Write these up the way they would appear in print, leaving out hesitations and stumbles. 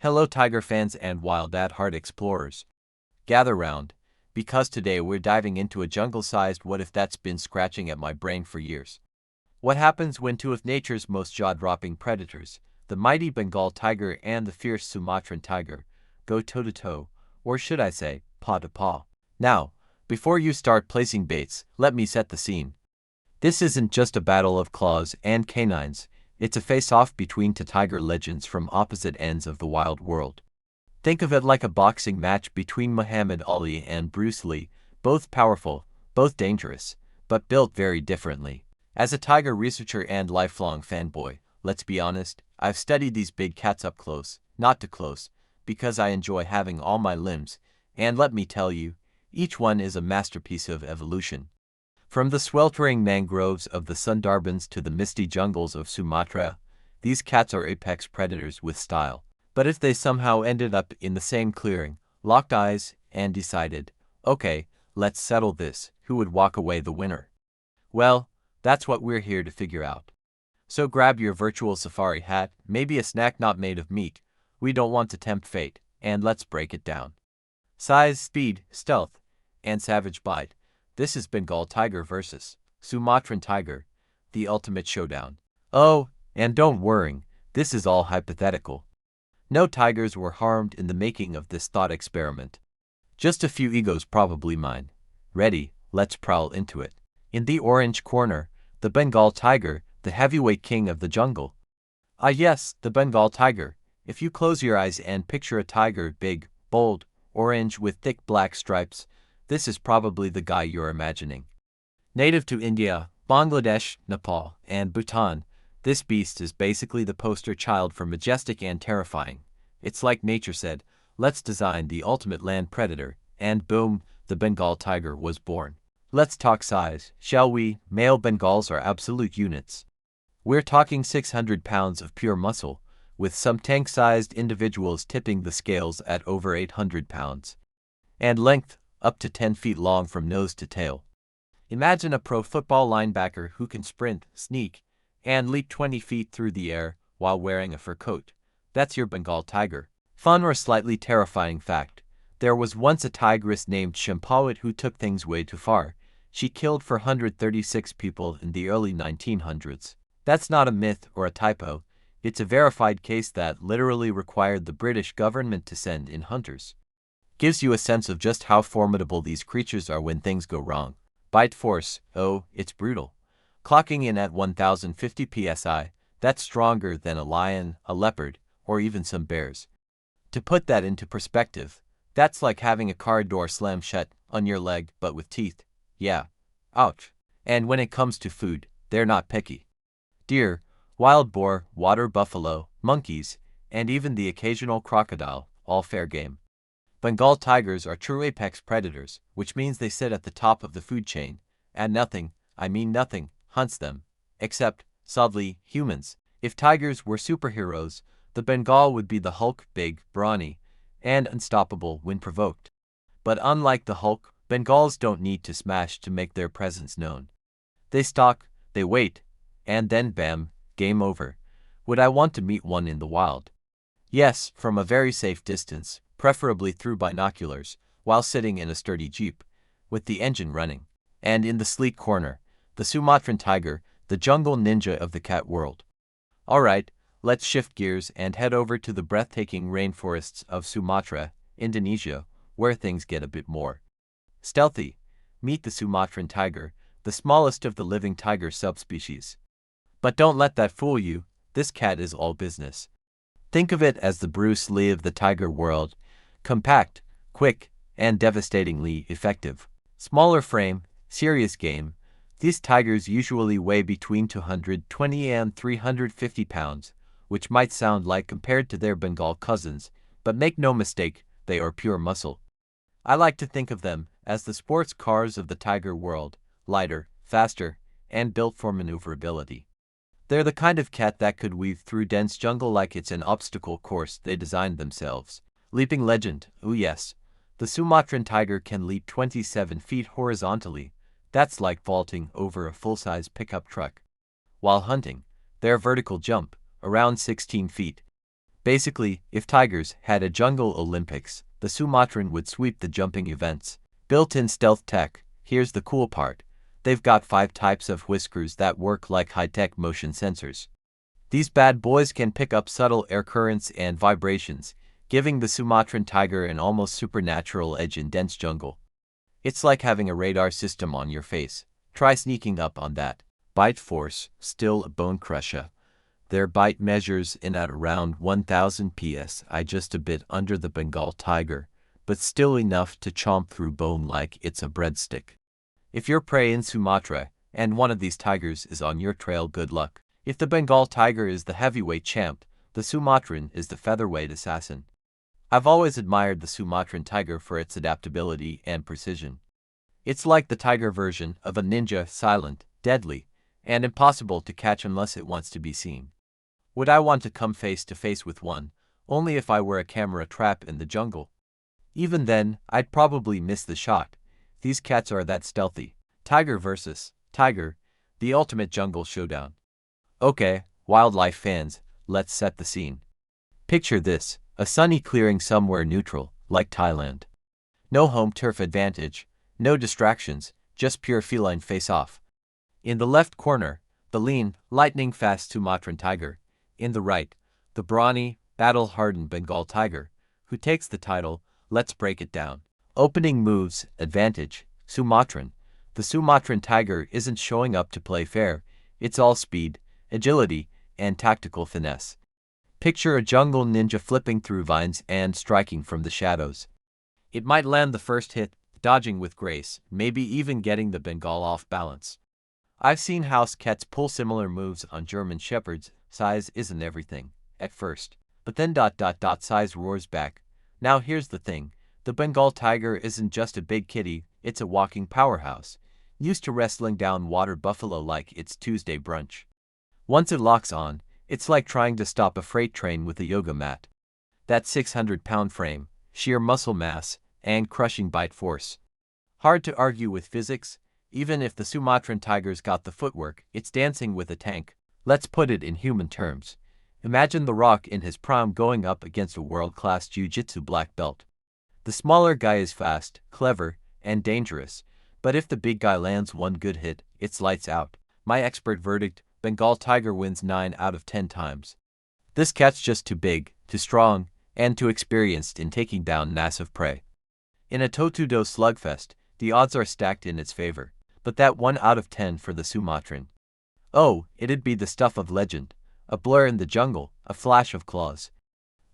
Hello tiger fans and wild at heart explorers. Gather round, because today we're diving into a jungle-sized what if that's been scratching at my brain for years. What happens when two of nature's most jaw-dropping predators, the mighty Bengal tiger and the fierce Sumatran tiger, go toe-to-toe, or should I say, paw-to-paw? Now, before you start placing baits, let me set the scene. This isn't just a battle of claws and canines, it's a face-off between two tiger legends from opposite ends of the wild world. Think of it like a boxing match between Muhammad Ali and Bruce Lee, both powerful, both dangerous, but built very differently. As a tiger researcher and lifelong fanboy, let's be honest, I've studied these big cats up close, not too close, because I enjoy having all my limbs, and let me tell you, each one is a masterpiece of evolution. From the sweltering mangroves of the Sundarbans to the misty jungles of Sumatra, these cats are apex predators with style. But if they somehow ended up in the same clearing, locked eyes, and decided, okay, let's settle this, who would walk away the winner? Well, that's what we're here to figure out. So grab your virtual safari hat, maybe a snack not made of meat, we don't want to tempt fate, and let's break it down. Size, speed, stealth, and savage bite. This is Bengal tiger versus Sumatran tiger, the ultimate showdown. Oh, and don't worry, this is all hypothetical. No tigers were harmed in the making of this thought experiment. Just a few egos, probably mine. Ready, let's prowl into it. In the orange corner, the Bengal tiger, the heavyweight king of the jungle. Ah yes, the Bengal tiger. If you close your eyes and picture a tiger big, bold, orange with thick black stripes, this is probably the guy you're imagining. Native to India, Bangladesh, Nepal, and Bhutan, this beast is basically the poster child for majestic and terrifying. It's like nature said, let's design the ultimate land predator, and boom, the Bengal tiger was born. Let's talk size, shall we? Male Bengals are absolute units. We're talking 600 pounds of pure muscle, with some tank-sized individuals tipping the scales at over 800 pounds. And length, up to 10 feet long from nose to tail. Imagine a pro football linebacker who can sprint, sneak, and leap 20 feet through the air while wearing a fur coat. That's your Bengal tiger. Fun or slightly terrifying fact. There was once a tigress named Champawat who took things way too far. She killed 436 people in the early 1900s. That's not a myth or a typo. It's a verified case that literally required the British government to send in hunters. Gives you a sense of just how formidable these creatures are when things go wrong. Bite force, oh, it's brutal. Clocking in at 1050 psi, that's stronger than a lion, a leopard, or even some bears. To put that into perspective, that's like having a car door slam shut on your leg but with teeth. Yeah. Ouch. And when it comes to food, they're not picky. Deer, wild boar, water buffalo, monkeys, and even the occasional crocodile, all fair game. Bengal tigers are true apex predators, which means they sit at the top of the food chain, and nothing, I mean nothing, hunts them. Except, sadly, humans. If tigers were superheroes, the Bengal would be the Hulk, big, brawny, and unstoppable when provoked. But unlike the Hulk, Bengals don't need to smash to make their presence known. They stalk, they wait, and then bam, game over. Would I want to meet one in the wild? Yes, from a very safe distance, preferably through binoculars, while sitting in a sturdy jeep, with the engine running. And in the sleek corner, the Sumatran tiger, the jungle ninja of the cat world. Alright, let's shift gears and head over to the breathtaking rainforests of Sumatra, Indonesia, where things get a bit more stealthy. Meet the Sumatran tiger, the smallest of the living tiger subspecies. But don't let that fool you, this cat is all business. Think of it as the Bruce Lee of the tiger world, compact, quick, and devastatingly effective. Smaller frame, serious game. These tigers usually weigh between 220 and 350 pounds, which might sound light compared to their Bengal cousins, but make no mistake, they are pure muscle. I like to think of them as the sports cars of the tiger world, lighter, faster, and built for maneuverability. They're the kind of cat that could weave through dense jungle like it's an obstacle course they designed themselves. Leaping legend, oh yes. The Sumatran tiger can leap 27 feet horizontally. That's like vaulting over a full-size pickup truck. While hunting, their vertical jump, around 16 feet. Basically, if tigers had a jungle Olympics, the Sumatran would sweep the jumping events. Built-in stealth tech, here's the cool part. They've got 5 types of whiskers that work like high-tech motion sensors. These bad boys can pick up subtle air currents and vibrations, giving the Sumatran tiger an almost supernatural edge in dense jungle. It's like having a radar system on your face. Try sneaking up on that. Bite force, still a bone crusher. Their bite measures in at around 1000 psi, just a bit under the Bengal tiger, but still enough to chomp through bone like it's a breadstick. If you're prey in Sumatra, and one of these tigers is on your trail, good luck. If the Bengal tiger is the heavyweight champ, the Sumatran is the featherweight assassin. I've always admired the Sumatran tiger for its adaptability and precision. It's like the tiger version of a ninja, silent, deadly, and impossible to catch unless it wants to be seen. Would I want to come face to face with one? Only if I were a camera trap in the jungle. Even then, I'd probably miss the shot. These cats are that stealthy. Tiger versus tiger, the ultimate jungle showdown. Okay, wildlife fans, let's set the scene. Picture this, a sunny clearing somewhere neutral, like Thailand. No home turf advantage, no distractions, just pure feline face-off. In the left corner, the lean, lightning-fast Sumatran tiger. In the right, the brawny, battle-hardened Bengal tiger, who takes the title. Let's break it down. Opening moves, advantage, Sumatran. The Sumatran tiger isn't showing up to play fair, it's all speed, agility, and tactical finesse. Picture a jungle ninja flipping through vines and striking from the shadows. It might land the first hit, dodging with grace, maybe even getting the Bengal off balance. I've seen house cats pull similar moves on German shepherds. Size isn't everything, at first. But then size roars back. Now here's the thing. The Bengal tiger isn't just a big kitty, it's a walking powerhouse, used to wrestling down water buffalo like it's Tuesday brunch. Once it locks on, it's like trying to stop a freight train with a yoga mat. That 600-pound frame, sheer muscle mass, and crushing bite force. Hard to argue with physics. Even if the Sumatran tiger's got the footwork, it's dancing with a tank. Let's put it in human terms. Imagine The Rock in his prime going up against a world-class jiu-jitsu black belt. The smaller guy is fast, clever, and dangerous, but if the big guy lands one good hit, it's lights out. My expert verdict, Bengal tiger wins 9 out of 10 times. This cat's just too big, too strong, and too experienced in taking down massive prey. In a toe-to-toe slugfest, the odds are stacked in its favor. But that 1 out of 10 for the Sumatran. Oh, it'd be the stuff of legend. A blur in the jungle, a flash of claws.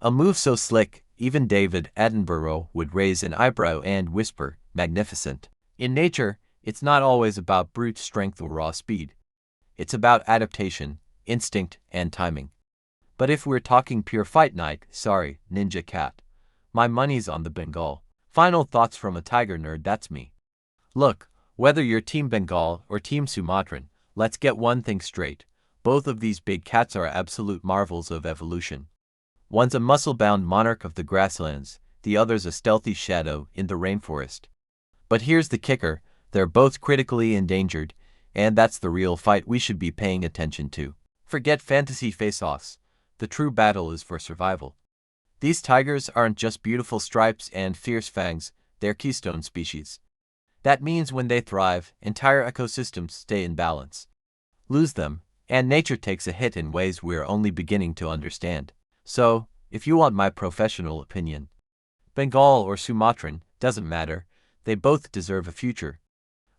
A move so slick, even David Attenborough would raise an eyebrow and whisper, magnificent. In nature, it's not always about brute strength or raw speed. It's about adaptation, instinct, and timing. But if we're talking pure fight night, sorry, ninja cat. My money's on the Bengal. Final thoughts from a tiger nerd, that's me. Look, whether you're Team Bengal or Team Sumatran, let's get one thing straight. Both of these big cats are absolute marvels of evolution. One's a muscle-bound monarch of the grasslands, the other's a stealthy shadow in the rainforest. But here's the kicker, they're both critically endangered, and that's the real fight we should be paying attention to. Forget fantasy face-offs. The true battle is for survival. These tigers aren't just beautiful stripes and fierce fangs, they're keystone species. That means when they thrive, entire ecosystems stay in balance. Lose them, and nature takes a hit in ways we're only beginning to understand. So, if you want my professional opinion, Bengal or Sumatran, doesn't matter, they both deserve a future.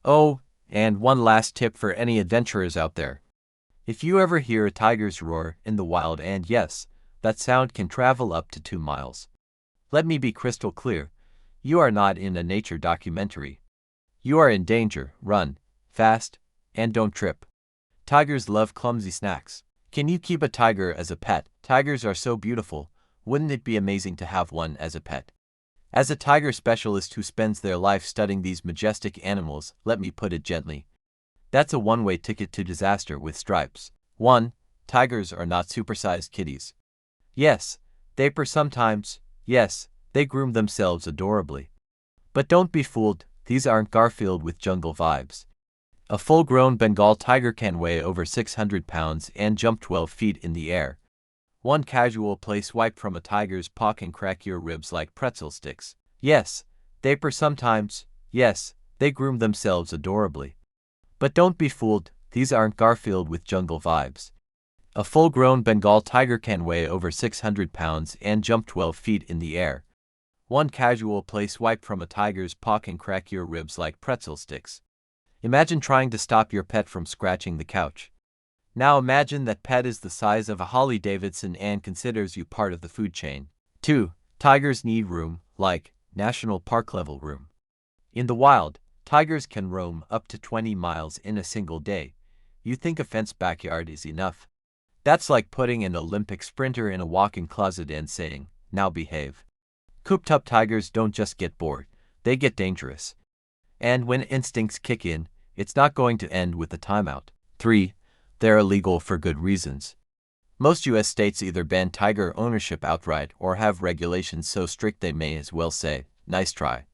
Oh, and one last tip for any adventurers out there. If you ever hear a tiger's roar in the wild, and yes, that sound can travel up to 2 miles. Let me be crystal clear, you are not in a nature documentary. You are in danger, run, fast, and don't trip. Tigers love clumsy snacks. Can you keep a tiger as a pet? Tigers are so beautiful, wouldn't it be amazing to have one as a pet? As a tiger specialist who spends their life studying these majestic animals, let me put it gently. That's a one-way ticket to disaster with stripes. 1. Tigers are not supersized kitties. Yes, they purr sometimes, yes, they groom themselves adorably. But don't be fooled, these aren't Garfield with jungle vibes. A full-grown Bengal tiger can weigh over 600 pounds and jump 12 feet in the air. One casual play swipe from a tiger's paw can crack your ribs like pretzel sticks. Yes, they purr sometimes. Yes, they groom themselves adorably. But don't be fooled, these aren't Garfield with jungle vibes. A full-grown Bengal tiger can weigh over 600 pounds and jump 12 feet in the air. One casual play swipe from a tiger's paw can crack your ribs like pretzel sticks. Imagine trying to stop your pet from scratching the couch. Now imagine that pet is the size of a Harley Davidson and considers you part of the food chain. 2. Tigers need room, like national park level room. In the wild, tigers can roam up to 20 miles in a single day. You think a fenced backyard is enough? That's like putting an Olympic sprinter in a walk-in closet and saying, "Now behave." Cooped-up tigers don't just get bored, they get dangerous. And when instincts kick in, it's not going to end with a timeout. 3. They're illegal for good reasons. Most U.S. states either ban tiger ownership outright or have regulations so strict they may as well say, "Nice try."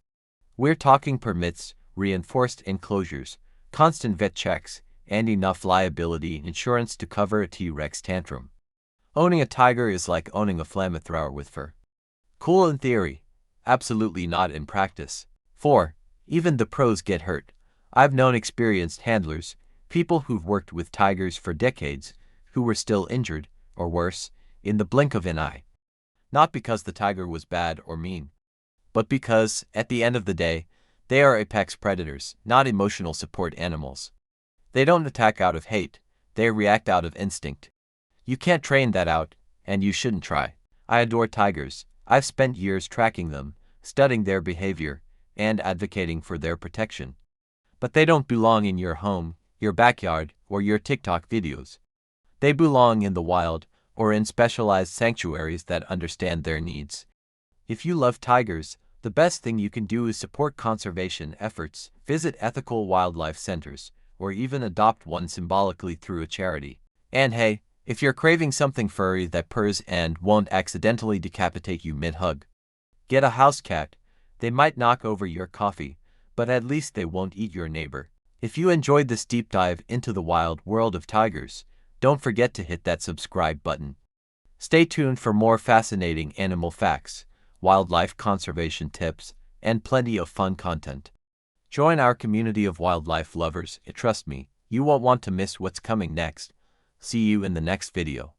We're talking permits, reinforced enclosures, constant vet checks, and enough liability insurance to cover a T-Rex tantrum. Owning a tiger is like owning a flamethrower with fur. Cool in theory, absolutely not in practice. 4. Even the pros get hurt. I've known experienced handlers, people who've worked with tigers for decades, who were still injured, or worse, in the blink of an eye. Not because the tiger was bad or mean, but because, at the end of the day, they are apex predators, not emotional support animals. They don't attack out of hate, they react out of instinct. You can't train that out, and you shouldn't try. I adore tigers. I've spent years tracking them, studying their behavior, and advocating for their protection. But they don't belong in your home, your backyard, or your TikTok videos. They belong in the wild, or in specialized sanctuaries that understand their needs. If you love tigers, the best thing you can do is support conservation efforts, visit ethical wildlife centers, or even adopt one symbolically through a charity. And hey, if you're craving something furry that purrs and won't accidentally decapitate you mid-hug, get a house cat. They might knock over your coffee, but at least they won't eat your neighbor. If you enjoyed this deep dive into the wild world of tigers, don't forget to hit that subscribe button. Stay tuned for more fascinating animal facts, wildlife conservation tips, and plenty of fun content. Join our community of wildlife lovers, and trust me, you won't want to miss what's coming next. See you in the next video.